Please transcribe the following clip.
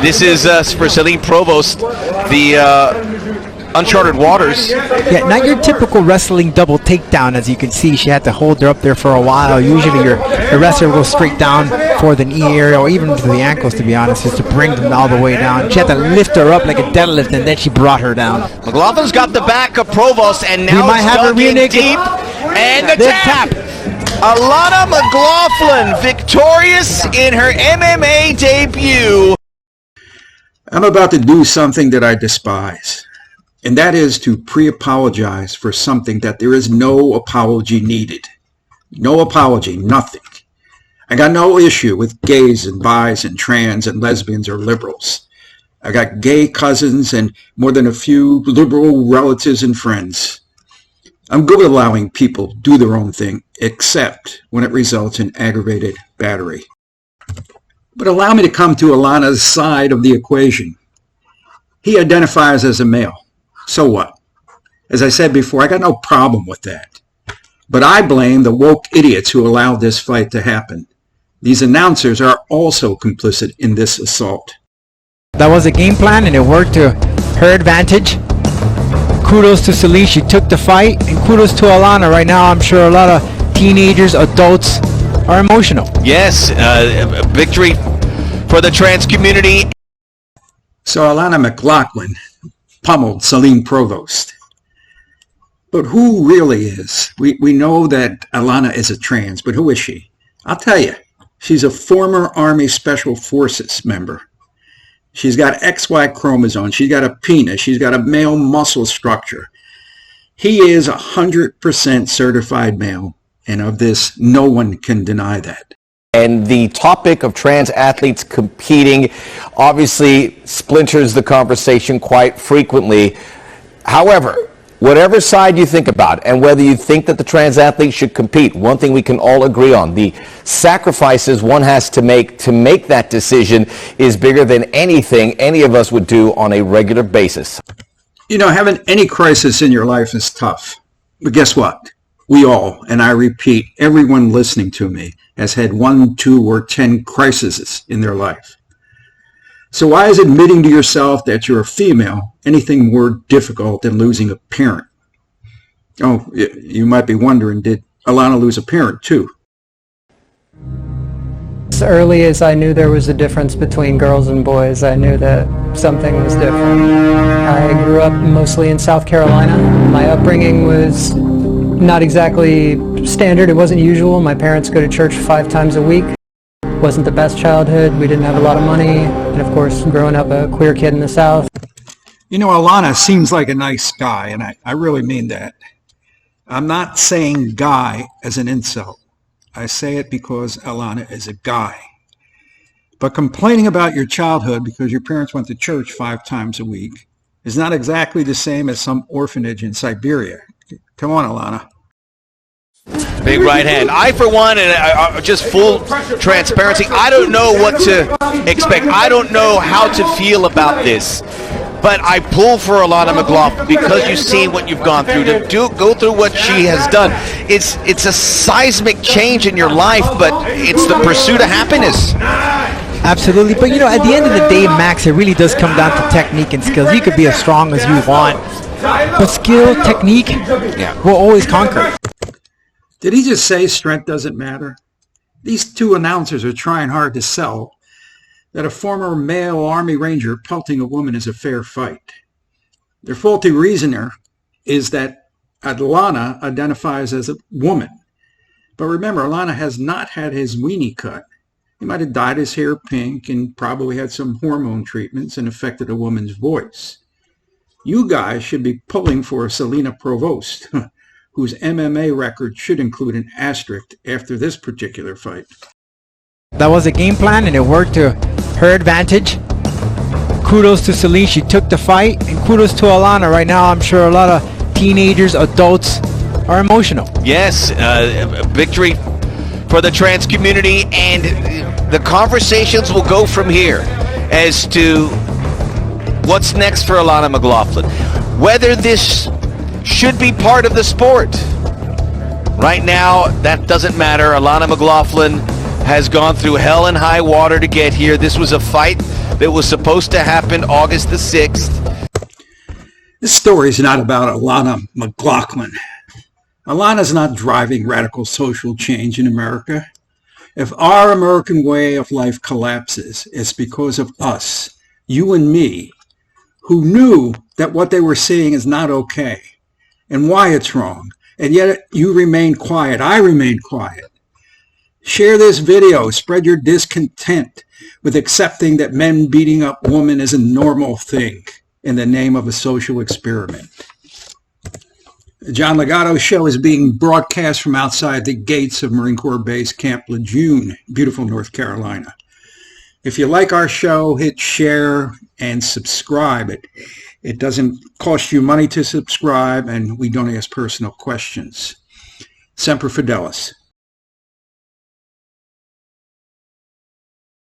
This is for Celine Provost, the uncharted waters. Yeah, not your typical wrestling double takedown. As you can see, she had to hold her up there for a while. Usually your wrestler goes straight down for the knee area or even to the ankles, to be honest, just to bring them all the way down. She had to lift her up like a deadlift, and then she brought her down. McLaughlin's got the back of Provost, and now might have her rear naked. Deep. And the tap. Alana McLaughlin victorious in her MMA debut. I'm about to do something that I despise, and that is to pre-apologize for something that there is no apology needed. No apology, nothing. I got no issue with gays and bis and trans and lesbians or liberals. I got gay cousins and more than a few liberal relatives and friends. I'm good with allowing people do their own thing, except when it results in aggravated battery. But allow me to come to Alana's side of the equation. He identifies as a male. So what? As I said before, I got no problem with that. But I blame the woke idiots who allowed this fight to happen. These announcers are also complicit in this assault. That was a game plan, and it worked to her advantage. Kudos to Celine, she took the fight, and kudos to Alana. Right now, I'm sure a lot of teenagers, adults are emotional. Yes, victory for the trans community. So Alana McLaughlin pummeled Celine Provost. But who really is? We know that Alana is a trans, but who is she? I'll tell you. She's a former Army Special Forces member. She's got XY chromosomes. She's got a penis. She's got a male muscle structure. He is 100% certified male. And of this, no one can deny that. And the topic of trans athletes competing obviously splinters the conversation quite frequently. However, whatever side you think about, and whether you think that the trans athletes should compete, one thing we can all agree on, the sacrifices one has to make that decision is bigger than anything any of us would do on a regular basis. You know, having any crisis in your life is tough. But guess what? We all, and I repeat, everyone listening to me, has had 1, 2, or 10 crises in their life. So why is admitting to yourself that you're a female anything more difficult than losing a parent? Oh, you might be wondering, did Alana lose a parent too? As early as I knew there was a difference between girls and boys, I knew that something was different. I grew up mostly in South Carolina. My upbringing was not exactly standard. It wasn't usual. My parents go to church 5 times a week. Wasn't the best childhood. We didn't have a lot of money. And of course, growing up a queer kid in the South. You know, Alana seems like a nice guy, and I really mean that. I'm not saying guy as an insult. I say it because Alana is a guy. But complaining about your childhood because your parents went to church 5 times a week is not exactly the same as some orphanage in Siberia. Come on, Alana. Big right hand. I, for one, and just full transparency, I don't know what to expect. I don't know how to feel about this. But I pull for Alana McLaughlin because you've seen what you've gone through. To go through what she has done, it's a seismic change in your life, but it's the pursuit of happiness. Absolutely. But, you know, at the end of the day, Max, it really does come down to technique and skills. You could be as strong as you want, but skill, technique will always conquer. Did he just say strength doesn't matter? These two announcers are trying hard to sell that a former male Army Ranger pelting a woman is a fair fight. Their faulty reasoner is that Alana identifies as a woman. But remember, Alana has not had his weenie cut. He might have dyed his hair pink and probably had some hormone treatments and affected a woman's voice. You guys should be pulling for Celine Provost, whose MMA record should include an asterisk after this particular fight. That was a game plan, and it worked to her advantage. Kudos to Celine, she took the fight, and kudos to Alana. Right now, I'm sure a lot of teenagers, adults are emotional. Yes, victory for the trans community, and the conversations will go from here as to what's next for Alana McLaughlin. Whether this should be part of the sport. Right now, that doesn't matter. Alana McLaughlin has gone through hell and high water to get here. This was a fight that was supposed to happen August the 6th. This story is not about Alana McLaughlin. Alana's not driving radical social change in America. If our American way of life collapses, it's because of us, you and me, who knew that what they were saying is not okay and why it's wrong. And yet you remain quiet. I remain quiet. Share this video. Spread your discontent with accepting that men beating up women is a normal thing in the name of a social experiment. The John Ligato Show is being broadcast from outside the gates of Marine Corps Base Camp Lejeune, beautiful North Carolina. If you like our show, hit share and subscribe. It doesn't cost you money to subscribe, and we don't ask personal questions. Semper Fidelis.